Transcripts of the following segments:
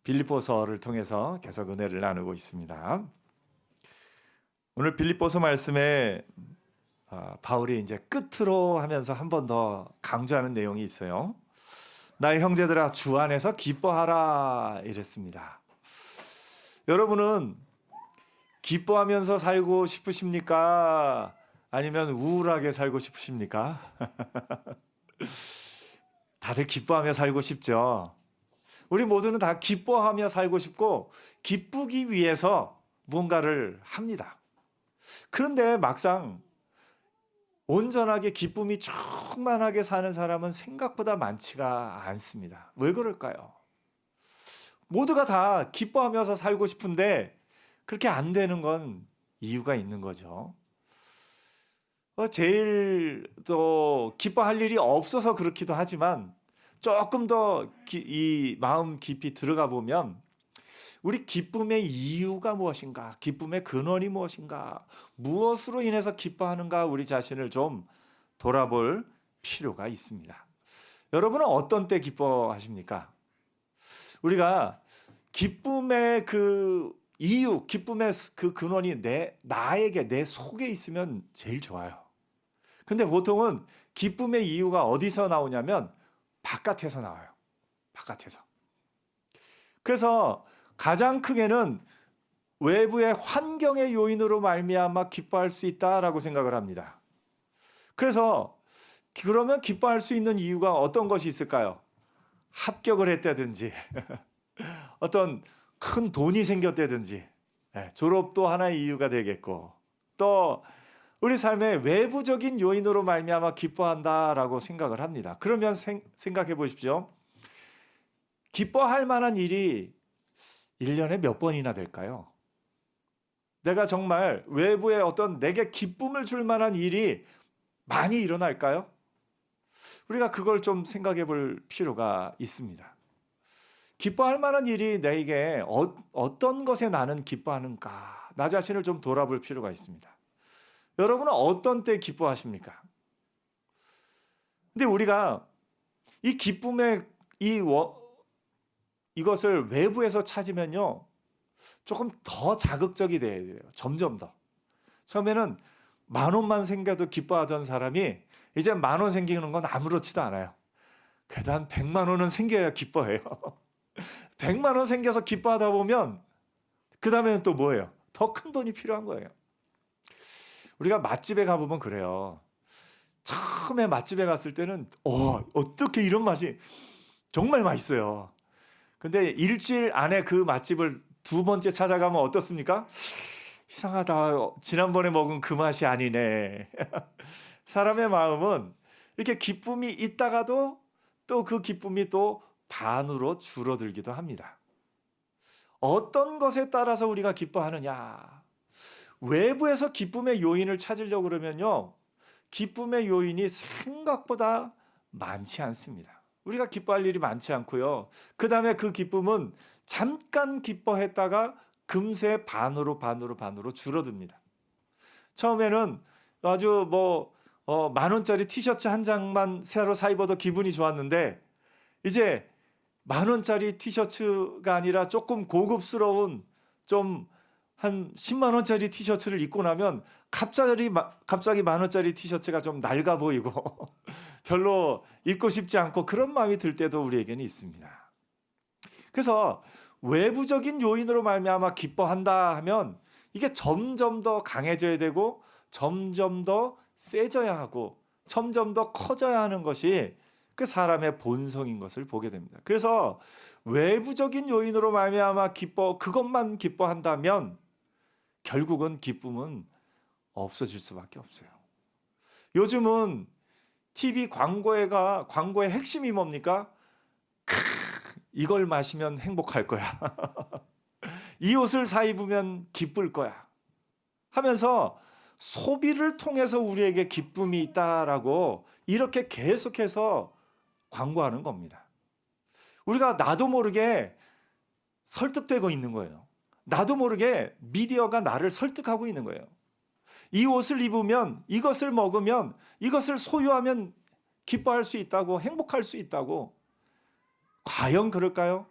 빌립보서를 통해서 계속 은혜를 나누고 있습니다. 오늘 빌립보서 말씀에 바울이 이제 끝으로 하면서 한 번 더 강조하는 내용이 있어요. 나의 형제들아 주 안에서 기뻐하라 이랬습니다. 여러분은 기뻐하면서 살고 싶으십니까? 아니면 우울하게 살고 싶으십니까? 다들 기뻐하며 살고 싶죠. 우리 모두는 다 기뻐하며 살고 싶고 기쁘기 위해서 무언가를 합니다. 그런데 막상 온전하게 기쁨이 충만하게 사는 사람은 생각보다 많지가 않습니다. 왜 그럴까요? 모두가 다 기뻐하면서 살고 싶은데 그렇게 안 되는 건 이유가 있는 거죠. 제일 더 기뻐할 일이 없어서 그렇기도 하지만 조금 더 이 마음 깊이 들어가 보면 우리 기쁨의 이유가 무엇인가? 기쁨의 근원이 무엇인가? 무엇으로 인해서 기뻐하는가? 우리 자신을 좀 돌아볼 필요가 있습니다. 여러분은 어떤 때 기뻐하십니까? 우리가 기쁨의 그 이유, 기쁨의 그 근원이 나에게, 내 속에 있으면 제일 좋아요. 근데 보통은 기쁨의 이유가 어디서 나오냐면 바깥에서 나와요. 바깥에서. 그래서 가장 크게는 외부의 환경의 요인으로 말미암아 기뻐할 수 있다라고 생각을 합니다. 그래서 그러면 기뻐할 수 있는 이유가 어떤 것이 있을까요? 합격을 했다든지 어떤 큰 돈이 생겼다든지 졸업도 하나의 이유가 되겠고 또 우리 삶의 외부적인 요인으로 말미암아 기뻐한다라고 생각을 합니다. 그러면 생각해 보십시오. 기뻐할 만한 일이 1년에 몇 번이나 될까요? 내가 정말 외부에 어떤 내게 기쁨을 줄 만한 일이 많이 일어날까요? 우리가 그걸 좀 생각해 볼 필요가 있습니다. 기뻐할 만한 일이 내게 어떤 것에 나는 기뻐하는가? 나 자신을 좀 돌아볼 필요가 있습니다. 여러분은 어떤 때 기뻐하십니까? 근데 우리가 이 기쁨의 이것을 외부에서 찾으면요. 조금 더 자극적이 돼야 돼요. 점점 더. 처음에는 10,000원만 생겨도 기뻐하던 사람이 이제 10,000원 생기는 건 아무렇지도 않아요. 그래도 한 100만 원은 생겨야 기뻐해요. 100만 원 생겨서 기뻐하다 보면 그 다음에는 또 뭐예요? 더 큰 돈이 필요한 거예요. 우리가 맛집에 가보면 그래요. 처음에 맛집에 갔을 때는 어떻게 이런 맛이 정말 맛있어요. 근데 일주일 안에 그 맛집을 2번째 찾아가면 어떻습니까? 이상하다. 지난번에 먹은 그 맛이 아니네. 사람의 마음은 이렇게 기쁨이 있다가도 또 그 기쁨이 또 반으로 줄어들기도 합니다. 어떤 것에 따라서 우리가 기뻐하느냐? 외부에서 기쁨의 요인을 찾으려고 그러면요. 기쁨의 요인이 생각보다 많지 않습니다. 우리가 기뻐할 일이 많지 않고요. 그 다음에 그 기쁨은 잠깐 기뻐했다가 금세 반으로 줄어듭니다. 처음에는 아주 10,000원짜리 티셔츠 한 장만 새로 사 입어도 기분이 좋았는데 이제 10,000원짜리 티셔츠가 아니라 조금 고급스러운 좀 한 10만 원짜리 티셔츠를 입고 나면 갑자기 10,000원짜리 티셔츠가 좀 낡아 보이고 별로 입고 싶지 않고 그런 마음이 들 때도 우리에게는 있습니다. 그래서 외부적인 요인으로 말미암아 기뻐한다 하면 이게 점점 더 강해져야 되고 점점 더 세져야 하고 점점 더 커져야 하는 것이 그 사람의 본성인 것을 보게 됩니다. 그래서 외부적인 요인으로 말미암아 그것만 기뻐한다면 결국은 기쁨은 없어질 수밖에 없어요. 요즘은 TV 광고의 핵심이 뭡니까? 이걸 마시면 행복할 거야. 이 옷을 사 입으면 기쁠 거야. 하면서 소비를 통해서 우리에게 기쁨이 있다라고 이렇게 계속해서 광고하는 겁니다. 우리가 나도 모르게 설득되고 있는 거예요. 나도 모르게 미디어가 나를 설득하고 있는 거예요. 이 옷을 입으면, 이것을 먹으면, 이것을 소유하면 기뻐할 수 있다고, 행복할 수 있다고. 과연 그럴까요?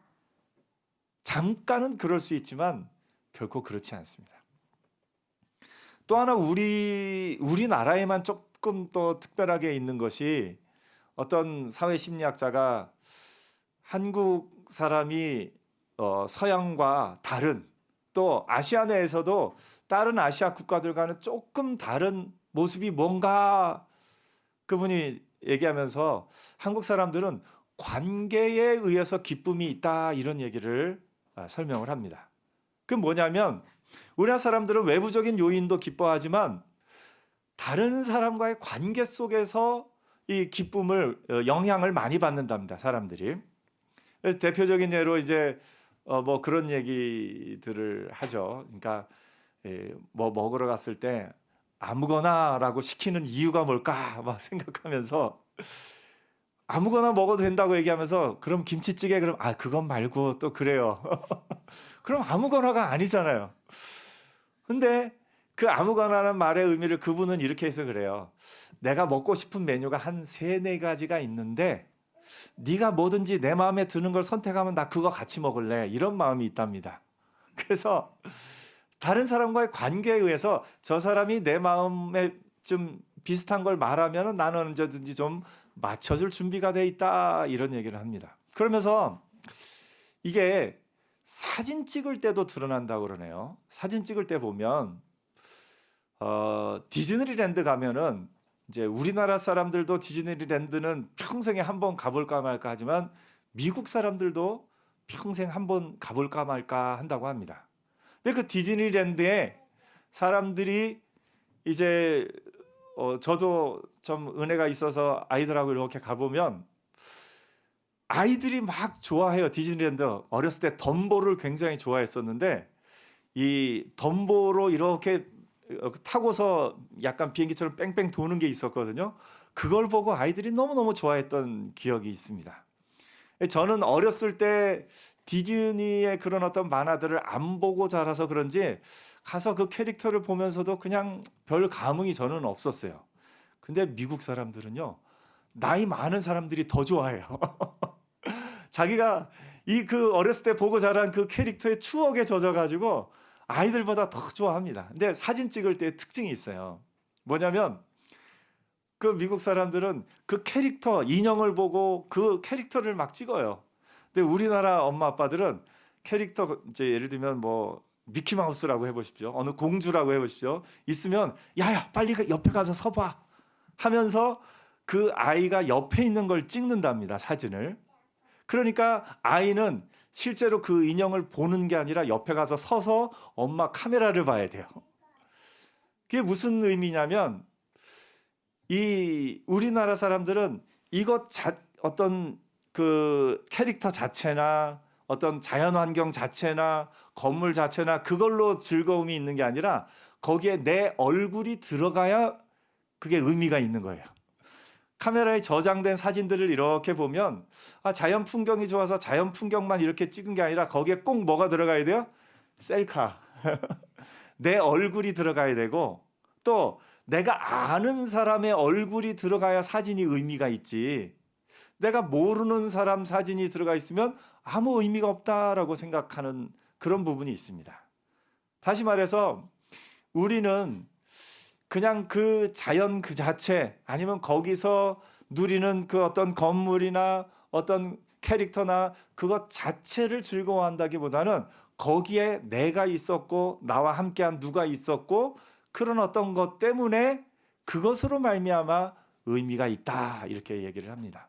잠깐은 그럴 수 있지만 결코 그렇지 않습니다. 또 하나 우리나라에만 조금 더 특별하게 있는 것이, 어떤 사회 심리학자가 한국 사람이 서양과 다른, 또 아시아 내에서도 다른 아시아 국가들과는 조금 다른 모습이 뭔가, 그분이 얘기하면서 한국 사람들은 관계에 의해서 기쁨이 있다, 이런 얘기를 설명을 합니다. 그 뭐냐면, 우리나라 사람들은 외부적인 요인도 기뻐하지만 다른 사람과의 관계 속에서 이 기쁨을, 영향을 많이 받는답니다, 사람들이. 그래서 대표적인 예로 이제 뭐 그런 얘기들을 하죠. 그러니까 뭐 먹으러 갔을 때 아무거나라고 시키는 이유가 뭘까 막 생각하면서, 아무거나 먹어도 된다고 얘기하면서 그럼 김치찌개, 그럼 그건 말고 또 그래요. 그럼 아무거나가 아니잖아요. 근데 그 아무거나라는 말의 의미를 그분은 이렇게 해서 그래요. 내가 먹고 싶은 메뉴가 한 3-4가지가 있는데 네가 뭐든지 내 마음에 드는 걸 선택하면 나 그거 같이 먹을래, 이런 마음이 있답니다. 그래서 다른 사람과의 관계에 의해서 저 사람이 내 마음에 좀 비슷한 걸 말하면 나는 언제든지 좀 맞춰줄 준비가 돼 있다, 이런 얘기를 합니다. 그러면서 이게 사진 찍을 때도 드러난다고 그러네요. 사진 찍을 때 보면 디즈니랜드 가면은, 이제 우리나라 사람들도 디즈니랜드는 평생에 한번 가볼까 말까 하지만 미국 사람들도 평생 한번 가볼까 말까 한다고 합니다. 근데 그 디즈니랜드에 사람들이 이제 저도 좀 은혜가 있어서 아이들하고 이렇게 가보면 아이들이 막 좋아해요. 디즈니랜드 어렸을 때 덤보를 굉장히 좋아했었는데, 이 덤보로 이렇게 타고서 약간 비행기처럼 뺑뺑 도는 게 있었거든요. 그걸 보고 아이들이 너무너무 좋아했던 기억이 있습니다. 저는 어렸을 때 디즈니의 그런 어떤 만화들을 안 보고 자라서 그런지 가서 그 캐릭터를 보면서도 그냥 별 감흥이 저는 없었어요. 근데 미국 사람들은요, 나이 많은 사람들이 더 좋아해요. 자기가 그 어렸을 때 보고 자란 그 캐릭터의 추억에 젖어가지고 아이들보다 더 좋아합니다. 근데 사진 찍을 때 특징이 있어요. 뭐냐면 그 미국 사람들은 그 캐릭터 인형을 보고 그 캐릭터를 막 찍어요. 근데 우리나라 엄마 아빠들은 캐릭터, 이제 예를 들면 뭐 미키마우스라고 해보십시오, 어느 공주라고 해보십시오, 있으면 야야 빨리 옆에 가서 서봐 하면서 그 아이가 옆에 있는 걸 찍는답니다, 사진을. 그러니까 아이는 실제로 그 인형을 보는 게 아니라 옆에 가서 서서 엄마 카메라를 봐야 돼요. 그게 무슨 의미냐면, 이 우리나라 사람들은 어떤 그 캐릭터 자체나 어떤 자연 환경 자체나 건물 자체나 그걸로 즐거움이 있는 게 아니라 거기에 내 얼굴이 들어가야 그게 의미가 있는 거예요. 카메라에 저장된 사진들을 이렇게 보면 자연 풍경이 좋아서 자연 풍경만 이렇게 찍은 게 아니라 거기에 꼭 뭐가 들어가야 돼요? 셀카. 내 얼굴이 들어가야 되고, 또 내가 아는 사람의 얼굴이 들어가야 사진이 의미가 있지, 내가 모르는 사람 사진이 들어가 있으면 아무 의미가 없다라고 생각하는 그런 부분이 있습니다. 다시 말해서 우리는 그냥 그 자연 그 자체, 아니면 거기서 누리는 그 어떤 건물이나 어떤 캐릭터나 그것 자체를 즐거워한다기보다는 거기에 내가 있었고 나와 함께한 누가 있었고 그런 어떤 것 때문에 그것으로 말미암아 의미가 있다, 이렇게 얘기를 합니다.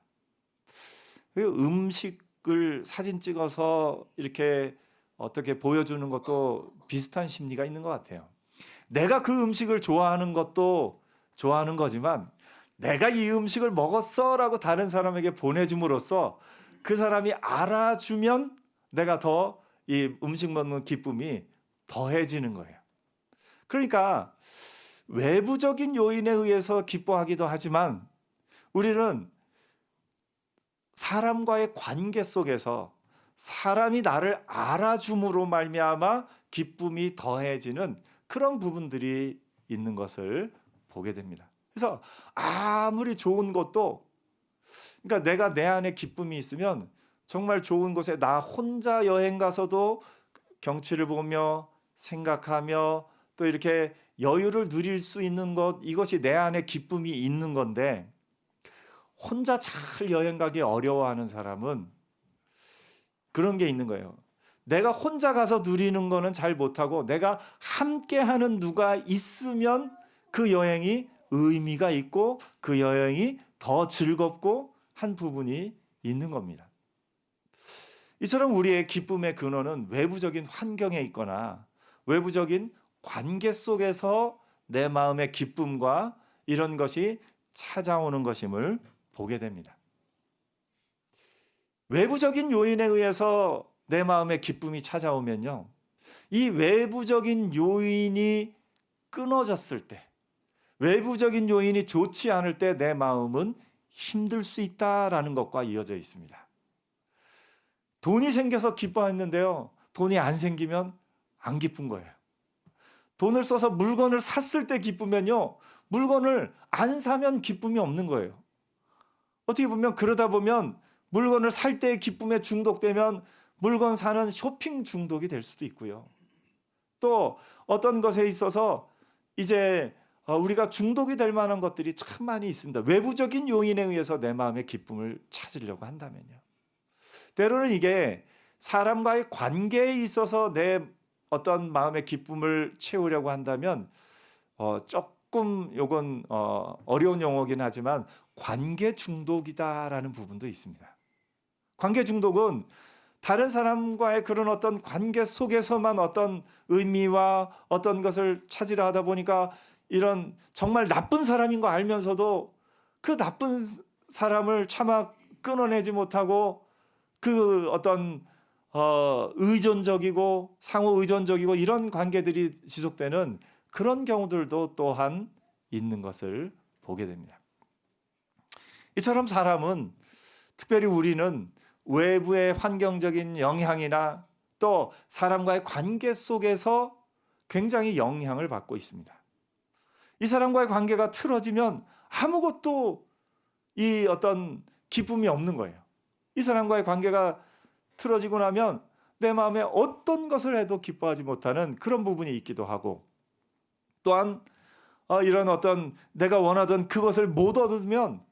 음식을 사진 찍어서 이렇게 어떻게 보여주는 것도 비슷한 심리가 있는 것 같아요. 내가 그 음식을 좋아하는 것도 좋아하는 거지만 내가 이 음식을 먹었어라고 다른 사람에게 보내줌으로써 그 사람이 알아주면 내가 더 이 음식 먹는 기쁨이 더해지는 거예요. 그러니까 외부적인 요인에 의해서 기뻐하기도 하지만 우리는 사람과의 관계 속에서 사람이 나를 알아줌으로 말미암아 기쁨이 더해지는 그런 부분들이 있는 것을 보게 됩니다. 그래서 아무리 좋은 것도, 그러니까 내가 내 안에 기쁨이 있으면 정말 좋은 곳에 나 혼자 여행 가서도 경치를 보며 생각하며 또 이렇게 여유를 누릴 수 있는 것, 이것이 내 안에 기쁨이 있는 건데, 혼자 잘 여행 가기 어려워하는 사람은 그런 게 있는 거예요. 내가 혼자 가서 누리는 거는 잘 못하고 내가 함께하는 누가 있으면 그 여행이 의미가 있고 그 여행이 더 즐겁고 한 부분이 있는 겁니다. 이처럼 우리의 기쁨의 근원은 외부적인 환경에 있거나 외부적인 관계 속에서 내 마음의 기쁨과 이런 것이 찾아오는 것임을 보게 됩니다. 외부적인 요인에 의해서 내 마음의 기쁨이 찾아오면요, 이 외부적인 요인이 끊어졌을 때, 외부적인 요인이 좋지 않을 때 내 마음은 힘들 수 있다라는 것과 이어져 있습니다. 돈이 생겨서 기뻐했는데요, 돈이 안 생기면 안 기쁜 거예요. 돈을 써서 물건을 샀을 때 기쁘면요, 물건을 안 사면 기쁨이 없는 거예요. 어떻게 보면 그러다 보면 물건을 살 때의 기쁨에 중독되면 물건 사는 쇼핑 중독이 될 수도 있고요. 또 어떤 것에 있어서 이제 우리가 중독이 될 만한 것들이 참 많이 있습니다. 외부적인 요인에 의해서 내 마음의 기쁨을 찾으려고 한다면요. 때로는 이게 사람과의 관계에 있어서 내 어떤 마음의 기쁨을 채우려고 한다면 조금 요건 어려운 용어긴 하지만 관계 중독이다라는 부분도 있습니다. 관계 중독은 다른 사람과의 그런 어떤 관계 속에서만 어떤 의미와 어떤 것을 찾으려 하다 보니까 이런 정말 나쁜 사람인 거 알면서도 그 나쁜 사람을 차마 끊어내지 못하고 그 어떤 의존적이고 상호 의존적이고 이런 관계들이 지속되는 그런 경우들도 또한 있는 것을 보게 됩니다. 이처럼 사람은, 특별히 우리는 외부의 환경적인 영향이나 또 사람과의 관계 속에서 굉장히 영향을 받고 있습니다. 이 사람과의 관계가 틀어지면 아무것도 이 어떤 기쁨이 없는 거예요. 이 사람과의 관계가 틀어지고 나면 내 마음에 어떤 것을 해도 기뻐하지 못하는 그런 부분이 있기도 하고, 또한 이런 어떤 내가 원하던 그것을 못 얻으면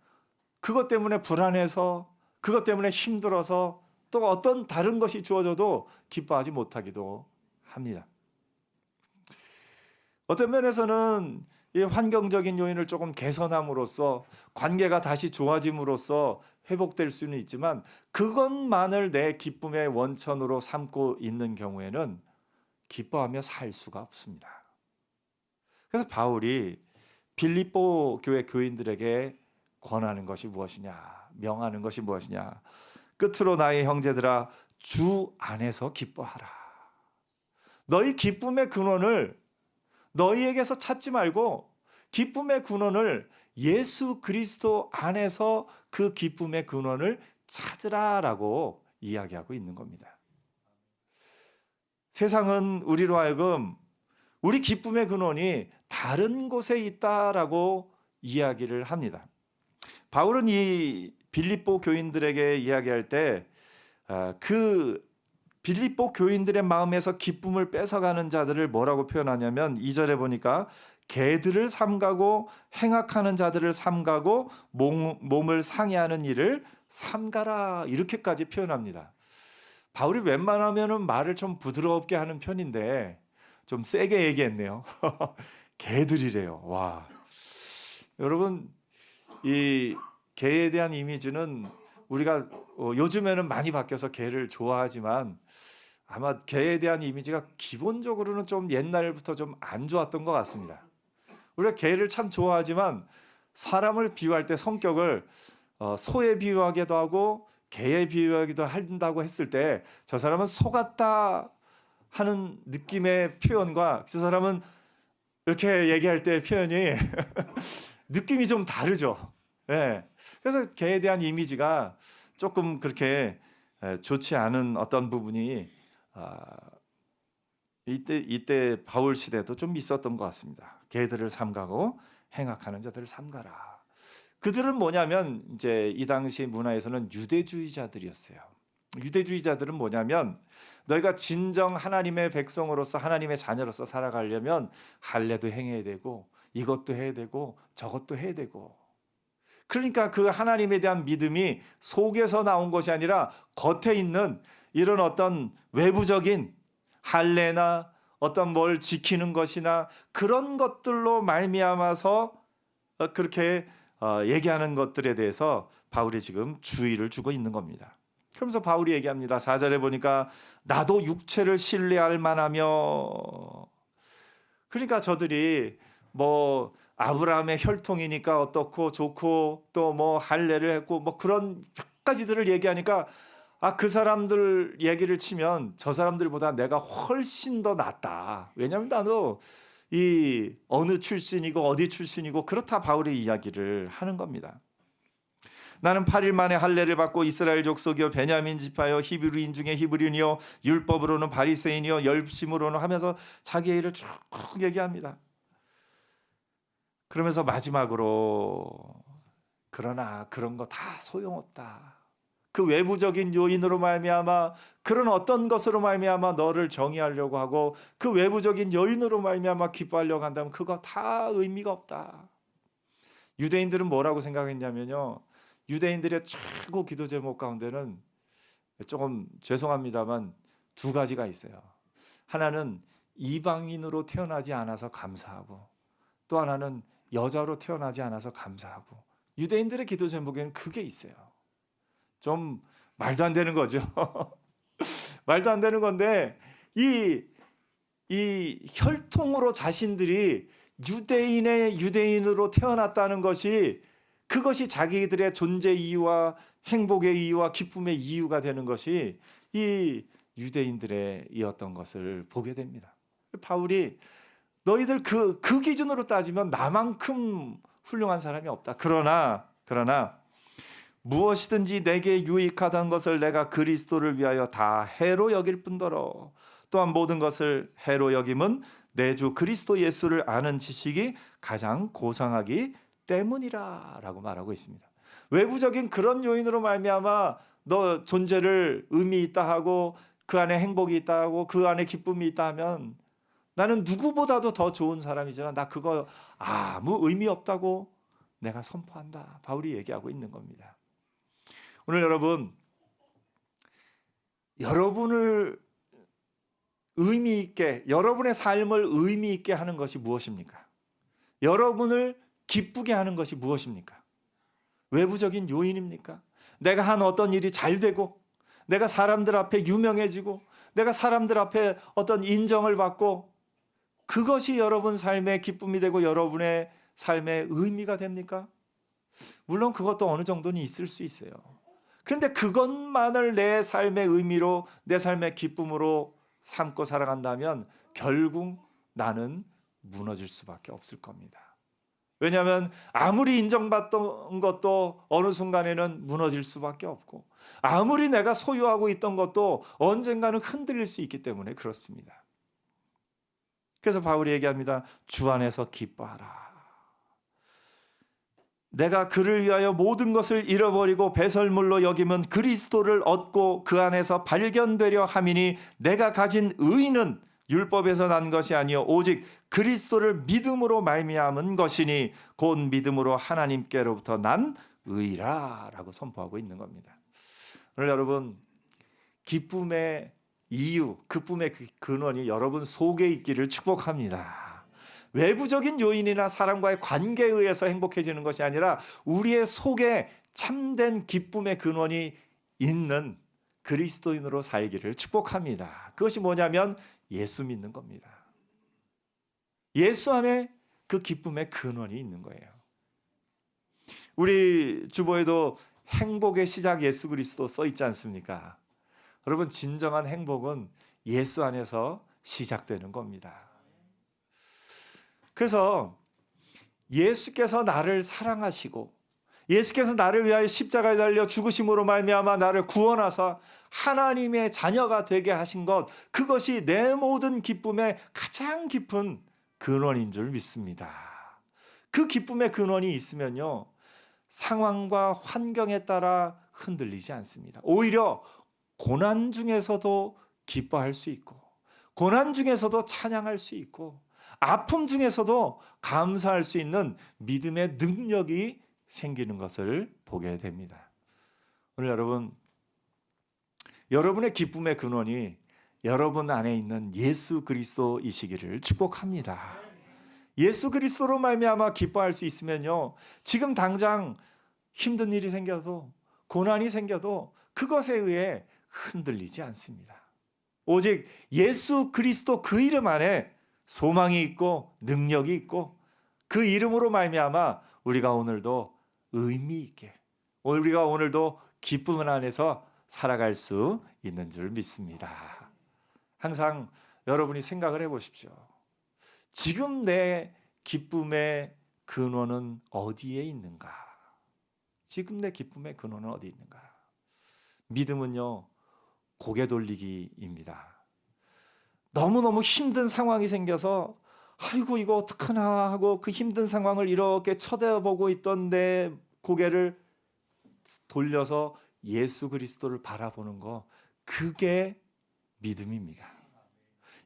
그것 때문에 불안해서, 그것 때문에 힘들어서 또 어떤 다른 것이 주어져도 기뻐하지 못하기도 합니다. 어떤 면에서는 이 환경적인 요인을 조금 개선함으로써 관계가 다시 좋아짐으로써 회복될 수는 있지만, 그것만을 내 기쁨의 원천으로 삼고 있는 경우에는 기뻐하며 살 수가 없습니다. 그래서 바울이 빌립보 교회 교인들에게 권하는 것이 무엇이냐, 명하는 것이 무엇이냐, 끝으로 나의 형제들아 주 안에서 기뻐하라. 너희 기쁨의 근원을 너희에게서 찾지 말고 기쁨의 근원을 예수 그리스도 안에서 그 기쁨의 근원을 찾으라라고 이야기하고 있는 겁니다. 세상은 우리로 하여금 우리 기쁨의 근원이 다른 곳에 있다라고 이야기를 합니다. 바울은 이 빌립보 교인들에게 이야기할 때 그 빌립보 교인들의 마음에서 기쁨을 뺏어가는 자들을 뭐라고 표현하냐면, 2절에 보니까 개들을 삼가고 행악하는 자들을 삼가고 몸을 상해하는 일을 삼가라, 이렇게까지 표현합니다. 바울이 웬만하면 말을 좀 부드럽게 하는 편인데 좀 세게 얘기했네요. 개들이래요. 와, 여러분, 이 개에 대한 이미지는 우리가 요즘에는 많이 바뀌어서 개를 좋아하지만 아마 개에 대한 이미지가 기본적으로는 좀 옛날부터 좀 안 좋았던 것 같습니다. 우리가 개를 참 좋아하지만 사람을 비유할 때 성격을 소에 비유하기도 하고 개에 비유하기도 한다고 했을 때 저 사람은 소 같다 하는 느낌의 표현과 저 사람은 이렇게 얘기할 때 표현이 느낌이 좀 다르죠. 네. 그래서 개에 대한 이미지가 조금 그렇게 좋지 않은 어떤 부분이 이때 바울 시대도 좀 있었던 것 같습니다. 개들을 삼가고 행악하는 자들을 삼가라. 그들은 뭐냐면 이제 이 당시 문화에서는 유대주의자들이었어요. 유대주의자들은 뭐냐면 너희가 진정 하나님의 백성으로서 하나님의 자녀로서 살아가려면 할례도 행해야 되고 이것도 해야 되고 저것도 해야 되고, 그러니까 그 하나님에 대한 믿음이 속에서 나온 것이 아니라 겉에 있는 이런 어떤 외부적인 할례나 어떤 뭘 지키는 것이나 그런 것들로 말미암아서 그렇게 얘기하는 것들에 대해서 바울이 지금 주의를 주고 있는 겁니다. 그러면서 바울이 얘기합니다. 4절에 보니까 나도 육체를 신뢰할 만하며, 그러니까 저들이 뭐 아브라함의 혈통이니까 어떻고 좋고 또 뭐 할례를 했고 뭐 그런 몇 가지들을 얘기하니까 그 사람들 얘기를 치면 저 사람들보다 내가 훨씬 더 낫다. 왜냐하면 나도 이 어느 출신이고 어디 출신이고 그렇다, 바울의 이야기를 하는 겁니다. 나는 8일 만에 할례를 받고 이스라엘 족속이요 베냐민 지파요 히브리인 중에 히브리인이요 율법으로는 바리새인이요 열심으로는 하면서 자기의 일을 쭉 얘기합니다. 그러면서 마지막으로 그러나 그런 거 다 소용없다. 그 외부적인 요인으로 말미암아 그런 어떤 것으로 말미암아 너를 정의하려고 하고 그 외부적인 요인으로 말미암아 기뻐하려고 한다면 그거 다 의미가 없다. 유대인들은 뭐라고 생각했냐면요, 유대인들의 최고 기도 제목 가운데는 조금 죄송합니다만 두 가지가 있어요. 하나는 이방인으로 태어나지 않아서 감사하고, 또 하나는 여자로 태어나지 않아서 감사하고. 유대인들의 기도 제목에는 그게 있어요. 좀 말도 안 되는 거죠. 말도 안 되는 건데 이 혈통으로 자신들이 유대인으로 태어났다는 것이, 그것이 자기들의 존재 이유와 행복의 이유와 기쁨의 이유가 되는 것이 이 유대인들의 이었던 것을 보게 됩니다. 바울이 너희들 그 기준으로 따지면 나만큼 훌륭한 사람이 없다. 그러나 무엇이든지 내게 유익하다는 것을 내가 그리스도를 위하여 다 해로 여길 뿐더러 또한 모든 것을 해로 여김은 내 주 그리스도 예수를 아는 지식이 가장 고상하기 때문이라 라고 말하고 있습니다. 외부적인 그런 요인으로 말미암아 너 존재를 의미 있다 하고 그 안에 행복이 있다 하고 그 안에 기쁨이 있다 하면 나는 누구보다도 더 좋은 사람이지만 나 그거 아무 의미 없다고 내가 선포한다. 바울이 얘기하고 있는 겁니다. 오늘 여러분을 의미 있게, 여러분의 삶을 의미 있게 하는 것이 무엇입니까? 여러분을 기쁘게 하는 것이 무엇입니까? 외부적인 요인입니까? 내가 한 어떤 일이 잘 되고, 내가 사람들 앞에 유명해지고, 내가 사람들 앞에 어떤 인정을 받고, 그것이 여러분 삶의 기쁨이 되고 여러분의 삶의 의미가 됩니까? 물론 그것도 어느 정도는 있을 수 있어요. 그런데 그것만을 내 삶의 의미로, 내 삶의 기쁨으로 삼고 살아간다면 결국 나는 무너질 수밖에 없을 겁니다. 왜냐하면 아무리 인정받던 것도 어느 순간에는 무너질 수밖에 없고, 아무리 내가 소유하고 있던 것도 언젠가는 흔들릴 수 있기 때문에 그렇습니다. 그래서 바울이 얘기합니다. 주 안에서 기뻐하라. 내가 그를 위하여 모든 것을 잃어버리고 배설물로 여김은 그리스도를 얻고 그 안에서 발견되려 함이니 내가 가진 의는 율법에서 난 것이 아니요 오직 그리스도를 믿음으로 말미암은 것이니 곧 믿음으로 하나님께로부터 난 의라 라고 선포하고 있는 겁니다. 오늘 여러분, 기쁨의 이유, 기쁨의 근원이 여러분 속에 있기를 축복합니다. 외부적인 요인이나 사람과의 관계에 의해서 행복해지는 것이 아니라 우리의 속에 참된 기쁨의 근원이 있는 그리스도인으로 살기를 축복합니다. 그것이 뭐냐면 예수 믿는 겁니다. 예수 안에 그 기쁨의 근원이 있는 거예요. 우리 주보에도 행복의 시작 예수 그리스도 써 있지 않습니까? 여러분, 진정한 행복은 예수 안에서 시작되는 겁니다. 그래서 예수께서 나를 사랑하시고 예수께서 나를 위하여 십자가에 달려 죽으심으로 말미암아 나를 구원하사 하나님의 자녀가 되게 하신 것, 그것이 내 모든 기쁨의 가장 깊은 근원인 줄 믿습니다. 그 기쁨의 근원이 있으면요, 상황과 환경에 따라 흔들리지 않습니다. 오히려 고난 중에서도 기뻐할 수 있고, 고난 중에서도 찬양할 수 있고, 아픔 중에서도 감사할 수 있는 믿음의 능력이 생기는 것을 보게 됩니다. 오늘 여러분의 기쁨의 근원이 여러분 안에 있는 예수 그리스도이시기를 축복합니다. 예수 그리스도로 말미암아 기뻐할 수 있으면요, 지금 당장 힘든 일이 생겨도, 고난이 생겨도 그것에 의해 흔들리지 않습니다. 오직 예수 그리스도 그 이름 안에 소망이 있고 능력이 있고, 그 이름으로 말미암아 우리가 오늘도 의미 있게, 우리가 오늘도 기쁨 안에서 살아갈 수 있는 줄 믿습니다. 항상 여러분이 생각을 해보십시오. 지금 내 기쁨의 근원은 어디에 있는가? 지금 내 기쁨의 근원은 어디 있는가? 믿음은요, 고개 돌리기입니다. 너무너무 힘든 상황이 생겨서 아이고 이거 어떡하나 하고 그 힘든 상황을 이렇게 쳐다보고 있던 내 고개를 돌려서 예수 그리스도를 바라보는 거, 그게 믿음입니다.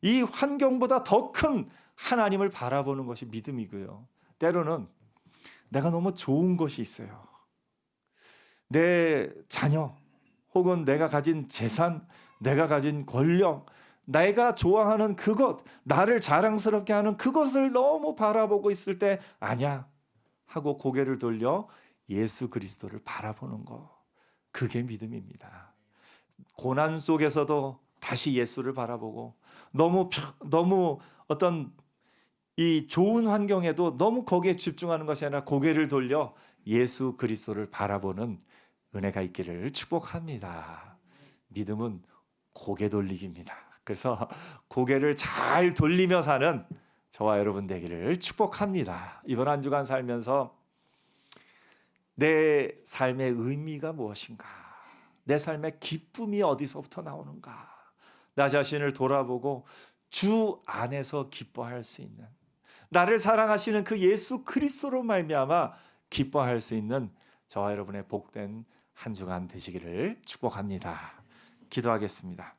이 환경보다 더 큰 하나님을 바라보는 것이 믿음이고요. 때로는 내가 너무 좋은 것이 있어요. 내 자녀, 혹은 내가 가진 재산, 내가 가진 권력, 내가 좋아하는 그것, 나를 자랑스럽게 하는 그것을 너무 바라보고 있을 때 아니야 하고 고개를 돌려 예수 그리스도를 바라보는 거, 그게 믿음입니다. 고난 속에서도 다시 예수를 바라보고, 너무 어떤 이 좋은 환경에도 너무 거기에 집중하는 것이 아니라 고개를 돌려 예수 그리스도를 바라보는 은혜가 있기를 축복합니다. 믿음은 고개 돌리기입니다. 그래서 고개를 잘 돌리며 사는 저와 여러분 되기를 축복합니다. 이번 한 주간 살면서 내 삶의 의미가 무엇인가? 내 삶의 기쁨이 어디서부터 나오는가? 나 자신을 돌아보고 주 안에서 기뻐할 수 있는, 나를 사랑하시는 그 예수 그리스도로 말미암아 기뻐할 수 있는 저와 여러분의 복된 한 주간 되시기를 축복합니다. 기도하겠습니다.